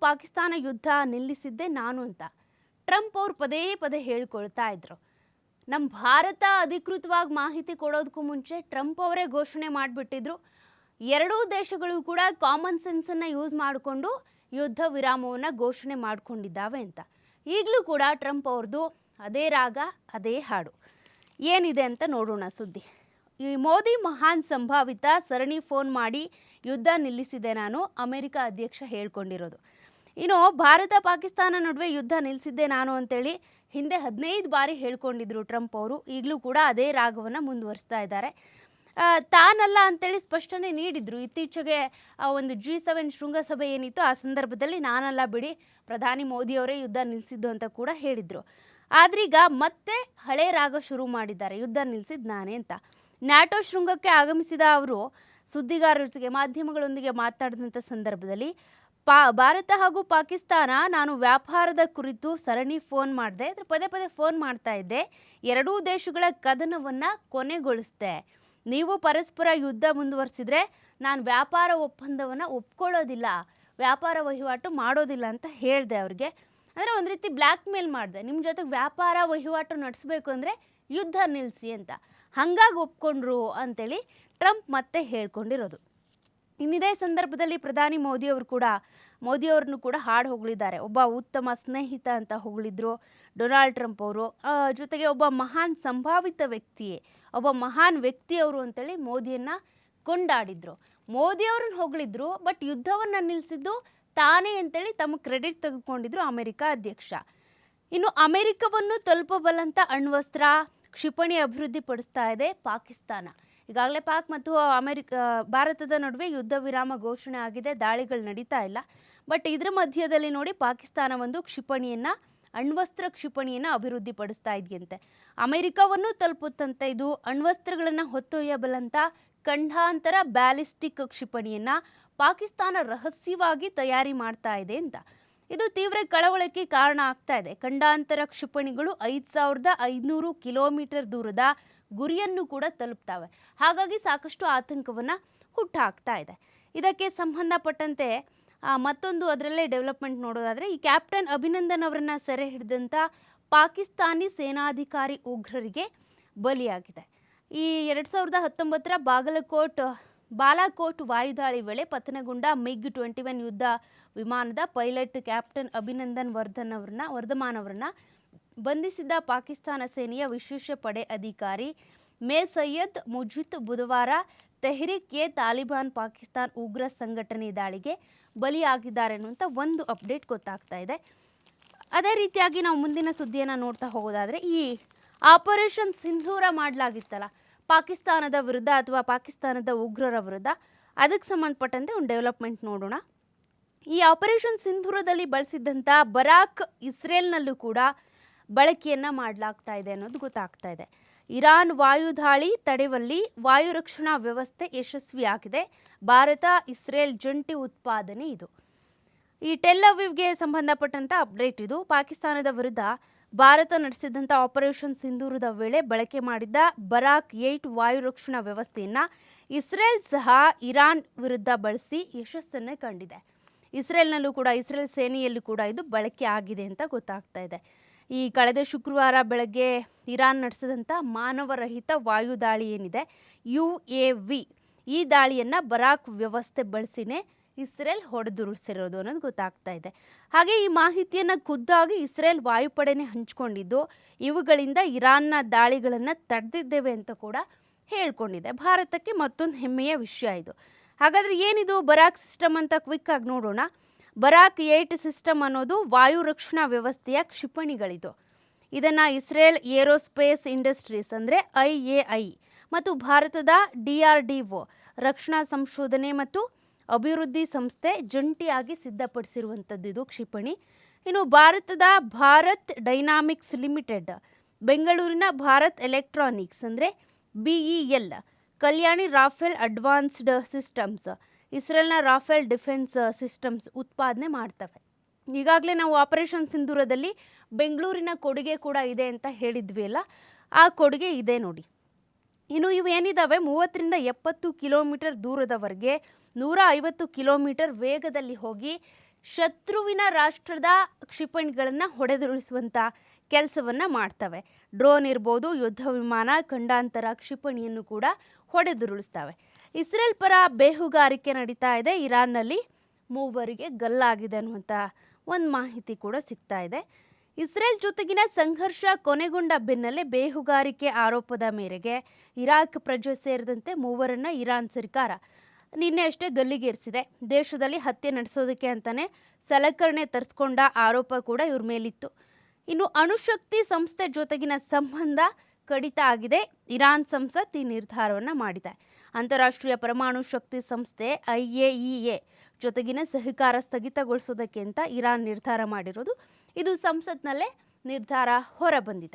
ಪಾಕಿಸ್ತಾನ ಯುದ್ಧ ನಿಲ್ಲಿಸಿದ್ದೆ ನಾನು ಅಂತ ಟ್ರಂಪ್ ಅವರು ಪದೇ ಪದೇ ಹೇಳ್ಕೊಳ್ತಾ ಇದ್ರು. ನಮ್ಮ ಭಾರತ ಅಧಿಕೃತವಾಗಿ ಮಾಹಿತಿ ಕೊಡೋದಕ್ಕೂ ಮುಂಚೆ ಟ್ರಂಪ್ ಅವರೇ ಘೋಷಣೆ ಮಾಡಿಬಿಟ್ಟಿದ್ರು. ಎರಡೂ ದೇಶಗಳು ಕೂಡ ಕಾಮನ್ ಸೆನ್ಸನ್ನು ಯೂಸ್ ಮಾಡಿಕೊಂಡು ಯುದ್ಧ ವಿರಾಮವನ್ನು ಘೋಷಣೆ ಮಾಡಿಕೊಂಡಿದ್ದಾವೆ ಅಂತ. ಈಗಲೂ ಕೂಡ ಟ್ರಂಪ್ ಅವ್ರದ್ದು ಅದೇ ರಾಗ ಅದೇ ಹಾಡು. ಏನಿದೆ ಅಂತ ನೋಡೋಣ ಸುದ್ದಿ. ಈ ಮೋದಿ ಮಹಾನ್ ಸಂಭಾವಿತ ಸರಣಿ ಫೋನ್ ಮಾಡಿ ಯುದ್ಧ ನಿಲ್ಲಿಸಿದೆ ನಾನು, ಅಮೆರಿಕ ಅಧ್ಯಕ್ಷ ಹೇಳ್ಕೊಂಡಿರೋದು. ಇನ್ನು ಭಾರತ ಪಾಕಿಸ್ತಾನ ನಡುವೆ ಯುದ್ಧ ನಿಲ್ಲಿಸಿದ್ದೆ ನಾನು ಅಂತೇಳಿ ಹಿಂದೆ 15 ಬಾರಿ ಹೇಳ್ಕೊಂಡಿದ್ರು ಟ್ರಂಪ್ ಅವರು. ಈಗಲೂ ಕೂಡ ಅದೇ ರಾಗವನ್ನು ಮುಂದುವರಿಸ್ತಾ ಇದ್ದಾರೆ. ತಾನಲ್ಲ ಅಂತೇಳಿ ಸ್ಪಷ್ಟನೆ ನೀಡಿದ್ರು. ಇತ್ತೀಚೆಗೆ ಒಂದು G7 ಶೃಂಗಸಭೆ ಏನಿತ್ತು ಆ ಸಂದರ್ಭದಲ್ಲಿ ನಾನಲ್ಲ ಬಿಡಿ, ಪ್ರಧಾನಿ ಮೋದಿಯವರೇ ಯುದ್ಧ ನಿಲ್ಲಿಸಿದ್ದು ಅಂತ ಕೂಡ ಹೇಳಿದರು. ಆದ್ರೀಗ ಮತ್ತೆ ಹಳೆ ರಾಗ ಶುರು ಮಾಡಿದ್ದಾರೆ, ಯುದ್ಧ ನಿಲ್ಲಿಸಿದ್ದು ನಾನೇ ಅಂತ. ನ್ಯಾಟೋ ಶೃಂಗಕ್ಕೆ ಆಗಮಿಸಿದ ಅವರು ಸುದ್ದಿಗಾರರಿಗೆ ಮಾಧ್ಯಮಗಳೊಂದಿಗೆ ಮಾತನಾಡಿದಂಥ ಸಂದರ್ಭದಲ್ಲಿ ಭಾರತ ಹಾಗೂ ಪಾಕಿಸ್ತಾನ, ನಾನು ವ್ಯಾಪಾರದ ಕುರಿತು ಸರಣಿ ಫೋನ್ ಮಾಡಿದೆ, ಪದೇ ಪದೇ ಫೋನ್ ಮಾಡ್ತಾ ಇದ್ದೆ, ಎರಡೂ ದೇಶಗಳ ಕದನವನ್ನು ಕೊನೆಗೊಳಿಸಿದೆ. ನೀವು ಪರಸ್ಪರ ಯುದ್ಧ ಮುಂದುವರಿಸಿದ್ರೆ ನಾನು ವ್ಯಾಪಾರ ಒಪ್ಪಂದವನ್ನು ಒಪ್ಕೊಳ್ಳೋದಿಲ್ಲ, ವ್ಯಾಪಾರ ವಹಿವಾಟು ಮಾಡೋದಿಲ್ಲ ಅಂತ ಹೇಳಿದೆ ಅವ್ರಿಗೆ. ಅಂದರೆ ಒಂದು ರೀತಿ ಬ್ಲ್ಯಾಕ್ ಮೇಲ್ ಮಾಡಿದೆ, ನಿಮ್ಮ ಜೊತೆಗೆ ವ್ಯಾಪಾರ ವಹಿವಾಟು ನಡೆಸಬೇಕು ಅಂದರೆ ಯುದ್ಧ ನಿಲ್ಲಿಸಿ ಅಂತ. ಹಾಗಾಗಿ ಒಪ್ಕೊಂಡ್ರು ಅಂತೇಳಿ ಟ್ರಂಪ್ ಮತ್ತೆ ಹೇಳ್ಕೊಂಡಿರೋದು. ಇನ್ನಿದೇ ಸಂದರ್ಭದಲ್ಲಿ ಪ್ರಧಾನಿ ಮೋದಿಯವ್ರನ್ನು ಕೂಡ ಹಾಡು ಹೊಗಳಿದ್ದಾರೆ. ಒಬ್ಬ ಉತ್ತಮ ಸ್ನೇಹಿತ ಅಂತ ಹೊಗಳಿದ್ರು ಡೊನಾಲ್ಡ್ ಟ್ರಂಪ್ ಅವರು. ಜೊತೆಗೆ ಒಬ್ಬ ಮಹಾನ್ ಸಂಭಾವಿತ ವ್ಯಕ್ತಿಯೇ, ಒಬ್ಬ ಮಹಾನ್ ವ್ಯಕ್ತಿಯವರು ಅಂತೇಳಿ ಮೋದಿಯನ್ನು ಕೊಂಡಾಡಿದ್ರು. ಮೋದಿಯವ್ರನ್ನ ಹೊಗಳಿದ್ರು, ಬಟ್ ಯುದ್ಧವನ್ನು ನಿಲ್ಲಿಸಿದ್ದು ತಾನೇ ಅಂತೇಳಿ ತಮ್ಮ ಕ್ರೆಡಿಟ್ ತೆಗೆದುಕೊಂಡಿದ್ರು ಅಮೆರಿಕ ಅಧ್ಯಕ್ಷ. ಇನ್ನು ಅಮೆರಿಕವನ್ನು ತಲುಪಬಲ್ಲಂಥ ಅಣ್ವಸ್ತ್ರ ಕ್ಷಿಪಣಿ ಅಭಿವೃದ್ಧಿ ಪಡಿಸ್ತಾ ಇದೆ ಪಾಕಿಸ್ತಾನ. ಈಗಾಗಲೇ ಪಾಕ್ ಮತ್ತು ಭಾರತದ ನಡುವೆ ಯುದ್ಧ ವಿರಾಮ ಘೋಷಣೆ ಆಗಿದೆ, ದಾಳಿಗಳು ನಡೀತಾ ಇಲ್ಲ. ಬಟ್ ಇದರ ಮಧ್ಯದಲ್ಲಿ ನೋಡಿ ಪಾಕಿಸ್ತಾನ ಒಂದು ಅಣ್ವಸ್ತ್ರ ಕ್ಷಿಪಣಿಯನ್ನು ಅಭಿವೃದ್ಧಿ ಪಡಿಸ್ತಾ ಇದೆಯಂತೆ. ಅಮೆರಿಕವನ್ನು ತಲುಪುತ್ತಂತೆ ಇದು ಅಣ್ವಸ್ತ್ರಗಳನ್ನು ಹೊತ್ತೊಯ್ಯಬಲ್ಲಂಥ ಖಂಡಾಂತರ ಬ್ಯಾಲಿಸ್ಟಿಕ್ ಕ್ಷಿಪಣಿಯನ್ನು ಪಾಕಿಸ್ತಾನ ರಹಸ್ಯವಾಗಿ ತಯಾರಿ ಮಾಡ್ತಾ ಇದೆ ಅಂತ. ಇದು ತೀವ್ರ ಕಳವಳಕ್ಕೆ ಕಾರಣ ಆಗ್ತಾ ಇದೆ. ಖಂಡಾಂತರ ಕ್ಷಿಪಣಿಗಳು 5500 ಕಿಲೋಮೀಟರ್ ದೂರದ ಗುರಿಯನ್ನು ಕೂಡ ತಲುಪ್ತವೆ. ಹಾಗಾಗಿ ಸಾಕಷ್ಟು ಆತಂಕವನ್ನು ಹುಟ್ಟಾಕ್ತಾ ಇದೆ. ಇದಕ್ಕೆ ಸಂಬಂಧಪಟ್ಟಂತೆ ಮತ್ತೊಂದು ಅದರಲ್ಲೇ ಡೆವಲಪ್ಮೆಂಟ್ ನೋಡೋದಾದರೆ, ಈ ಕ್ಯಾಪ್ಟನ್ ಅಭಿನಂದನ್ ಅವರನ್ನು ಸೆರೆ ಹಿಡಿದಂಥ ಪಾಕಿಸ್ತಾನಿ ಸೇನಾಧಿಕಾರಿ ಉಗ್ರರಿಗೆ ಬಲಿಯಾಗಿದೆ. ಈ 2019ರ ಬಾಲಾಕೋಟ್ ವಾಯುದಾಳಿ ವೇಳೆ ಪತನಗೊಂಡ MiG-21 ಯುದ್ಧ ವಿಮಾನದ ಪೈಲಟ್ ಕ್ಯಾಪ್ಟನ್ ಅಭಿನಂದನ್ ವರ್ಧಮಾನ್ ಅವರನ್ನ ಬಂಧಿಸಿದ್ದ ಪಾಕಿಸ್ತಾನ ಸೇನೆಯ ವಿಶೇಷ ಪಡೆ ಅಧಿಕಾರಿ ಮೇ ಸೈಯದ್ ಮುಜಿತ್ ಬುಧವಾರ ತೆಹ್ರಿಕ್-ಎ-ತಾಲಿಬಾನ್ ಪಾಕಿಸ್ತಾನ್ ಉಗ್ರ ಸಂಘಟನೆ ದಾಳಿಗೆ ಬಲಿಯಾಗಿದ್ದಾರೆ ಅನ್ನುವಂಥ ಒಂದು ಅಪ್ಡೇಟ್ ಗೊತ್ತಾಗ್ತಾ ಇದೆ. ಅದೇ ರೀತಿಯಾಗಿ ನಾವು ಮುಂದಿನ ಸುದ್ದಿಯನ್ನು ನೋಡ್ತಾ ಹೋಗೋದಾದರೆ, ಈ ಆಪರೇಷನ್ ಸಿಂಧೂರ ಮಾಡಲಾಗಿತ್ತಲ್ಲ ಪಾಕಿಸ್ತಾನದ ವಿರುದ್ಧ ಅಥವಾ ಪಾಕಿಸ್ತಾನದ ಉಗ್ರರ ವಿರುದ್ಧ, ಅದಕ್ಕೆ ಸಂಬಂಧಪಟ್ಟಂತೆ ಒಂದು ಡೆವಲಪ್ಮೆಂಟ್ ನೋಡೋಣ. ಈ ಆಪರೇಷನ್ ಸಿಂಧೂರದಲ್ಲಿ ಬಳಸಿದ್ದಂಥ ಬರಾಕ್ ಇಸ್ರೇಲ್ನಲ್ಲೂ ಕೂಡ ಬಳಕೆಯನ್ನು ಮಾಡಲಾಗ್ತಾ ಇದೆ ಅನ್ನೋದು ಗೊತ್ತಾಗ್ತಾ ಇದೆ. ಇರಾನ್ ವಾಯುದಾಳಿ ತಡೆಯುವಲ್ಲಿ ವಾಯು ರಕ್ಷಣಾ ವ್ಯವಸ್ಥೆ ಯಶಸ್ವಿಯಾಗಿದೆ. ಭಾರತ ಇಸ್ರೇಲ್ ಜಂಟಿ ಉತ್ಪಾದನೆ ಇದು. ಈ ಟೆಲ್ ಅವೀವ್ಗೆ ಸಂಬಂಧಪಟ್ಟಂಥ ಅಪ್ಡೇಟ್ ಇದು. ಪಾಕಿಸ್ತಾನದ ವಿರುದ್ಧ ಭಾರತ ನಡೆಸಿದಂಥ ಆಪರೇಷನ್ ಸಿಂಧೂರದ ವೇಳೆ ಬಳಕೆ ಮಾಡಿದ್ದ ಬರಾಕ್ 8 ವಾಯು ರಕ್ಷಣಾ ವ್ಯವಸ್ಥೆಯನ್ನು ಇಸ್ರೇಲ್ ಸಹ ಇರಾನ್ ವಿರುದ್ಧ ಬಳಸಿ ಯಶಸ್ಸನ್ನು ಕಂಡಿದೆ. ಇಸ್ರೇಲ್ ಸೇನೆಯಲ್ಲೂ ಕೂಡ ಇದು ಬಳಕೆ ಆಗಿದೆ ಅಂತ ಗೊತ್ತಾಗ್ತಾ ಇದೆ. ಈ ಕಳೆದ ಶುಕ್ರವಾರ ಬೆಳಗ್ಗೆ ಇರಾನ್ ನಡೆಸಿದಂಥ ಮಾನವರಹಿತ ವಾಯು ದಾಳಿ ಏನಿದೆ UAV, ಈ ದಾಳಿಯನ್ನು ಬರಾಕ್ ವ್ಯವಸ್ಥೆ ಬಳಸಿನೇ ಇಸ್ರೇಲ್ ಹೊಡೆದುರುಳಿಸಿರೋದು ಅನ್ನೋದು ಗೊತ್ತಾಗ್ತಾ ಇದೆ. ಹಾಗೆ ಈ ಮಾಹಿತಿಯನ್ನು ಖುದ್ದಾಗಿ ಇಸ್ರೇಲ್ ವಾಯುಪಡೆನೇ ಹಂಚಿಕೊಂಡಿದ್ದು, ಇವುಗಳಿಂದ ಇರಾನ್ನ ದಾಳಿಗಳನ್ನು ತಡೆದಿದ್ದೇವೆ ಅಂತ ಕೂಡ ಹೇಳ್ಕೊಂಡಿದೆ. ಭಾರತಕ್ಕೆ ಮತ್ತೊಂದು ಹೆಮ್ಮೆಯ ವಿಷಯ ಇದು. ಹಾಗಾದರೆ ಏನಿದು ಬರಾಕ್ ಸಿಸ್ಟಮ್ ಅಂತ ಕ್ವಿಕ್ ಆಗಿ ನೋಡೋಣ. ಬರಾಕ್ 8 ಸಿಸ್ಟಮ್ ಅನ್ನೋದು ವಾಯು ರಕ್ಷಣಾ ವ್ಯವಸ್ಥೆಯ ಕ್ಷಿಪಣಿಗಳಿದು. ಇದನ್ನು ಇಸ್ರೇಲ್ ಏರೋಸ್ಪೇಸ್ ಇಂಡಸ್ಟ್ರೀಸ್ ಅಂದರೆ IAI ಮತ್ತು ಭಾರತದ DRDO ರಕ್ಷಣಾ ಸಂಶೋಧನೆ ಮತ್ತು ಅಭಿವೃದ್ಧಿ ಸಂಸ್ಥೆ ಜಂಟಿಯಾಗಿ ಸಿದ್ಧಪಡಿಸಿರುವಂಥದ್ದು ಇದು ಕ್ಷಿಪಣಿ. ಇನ್ನು ಭಾರತದ ಭಾರತ್ ಡೈನಾಮಿಕ್ಸ್ ಲಿಮಿಟೆಡ್, ಬೆಂಗಳೂರಿನ ಭಾರತ್ ಎಲೆಕ್ಟ್ರಾನಿಕ್ಸ್ ಅಂದರೆ BEL, Kalyani Rafael advanced systems, ಇಸ್ರೇಲ್ನ ರಾಫೆಲ್ ಡಿಫೆನ್ಸ್ ಸಿಸ್ಟಮ್ಸ್ ಉತ್ಪಾದನೆ ಮಾಡ್ತವೆ. ಈಗಾಗಲೇ ನಾವು ಆಪರೇಷನ್ ಸಿಂಧೂರದಲ್ಲಿ ಬೆಂಗಳೂರಿನ ಕೊಡುಗೆ ಕೂಡ ಇದೆ ಅಂತ ಹೇಳಿದ್ವಿ ಅಲ್ಲ, ಆ ಕೊಡುಗೆ ಇದೆ ನೋಡಿ. ಇನ್ನು ಇವು ಏನಿದ್ದಾವೆ 30ರಿಂದ 70 ಕಿಲೋಮೀಟರ್ ದೂರದವರೆಗೆ 150 ಕಿಲೋಮೀಟರ್ ವೇಗದಲ್ಲಿ ಹೋಗಿ ಶತ್ರುವಿನ ರಾಷ್ಟ್ರದ ಕ್ಷಿಪಣಿಗಳನ್ನು ಹೊಡೆದುರುಳಿಸುವಂಥ ಕೆಲಸವನ್ನು ಮಾಡ್ತವೆ. ಡ್ರೋನ್ ಇರ್ಬೋದು, ಯುದ್ಧ ವಿಮಾನ, ಖಂಡಾಂತರ ಕ್ಷಿಪಣಿಯನ್ನು ಕೂಡ ಹೊಡೆದುರುಳಿಸ್ತವೆ. ಇಸ್ರೇಲ್ ಪರ ಬೇಹುಗಾರಿಕೆ ನಡೀತಾ ಇದೆ. ಇರಾನ್ನಲ್ಲಿ ಮೂವರಿಗೆ ಗಲ್ಲಾಗಿದೆ ಅನ್ನುವಂಥ ಒಂದು ಮಾಹಿತಿ ಕೂಡ ಸಿಗ್ತಾ ಇದೆ. ಇಸ್ರೇಲ್ ಜೊತೆಗಿನ ಸಂಘರ್ಷ ಕೊನೆಗೊಂಡ ಬೆನ್ನಲ್ಲೇ ಬೇಹುಗಾರಿಕೆ ಆರೋಪದ ಮೇರೆಗೆ ಇರಾಕ್ ಪ್ರಜೆ ಸೇರಿದಂತೆ ಮೂವರನ್ನು ಇರಾನ್ ಸರ್ಕಾರ ನಿನ್ನೆ ಅಷ್ಟೇ ಗಲ್ಲಿಗೇರಿಸಿದೆ. ದೇಶದಲ್ಲಿ ಹತ್ಯೆ ನಡೆಸೋದಕ್ಕೆ ಅಂತಾನೆ ಸಲಕರಣೆ ತರಿಸ್ಕೊಂಡ ಆರೋಪ ಕೂಡ ಇವ್ರ ಮೇಲಿತ್ತು. ಇನ್ನು ಅಣುಶಕ್ತಿ ಸಂಸ್ಥೆ ಜೊತೆಗಿನ ಸಂಬಂಧ ಕಡಿತ ಆಗಿದೆ. ಇರಾನ್ ಸಂಸತ್ ಈ ನಿರ್ಧಾರವನ್ನು ಮಾಡಿದೆ. ಅಂತಾರಾಷ್ಟ್ರೀಯ ಪರಮಾಣು ಶಕ್ತಿ ಸಂಸ್ಥೆ IAEA ಜೊತೆಗಿನ ಸಹಕಾರ ಸ್ಥಗಿತಗೊಳಿಸೋದಕ್ಕೆ ಅಂತ ಇರಾನ್ ನಿರ್ಧಾರ ಮಾಡಿರೋದು. ಇದು ಸಂಸತ್ನಲ್ಲೇ ನಿರ್ಧಾರ ಹೊರಬಂದಿದೆ.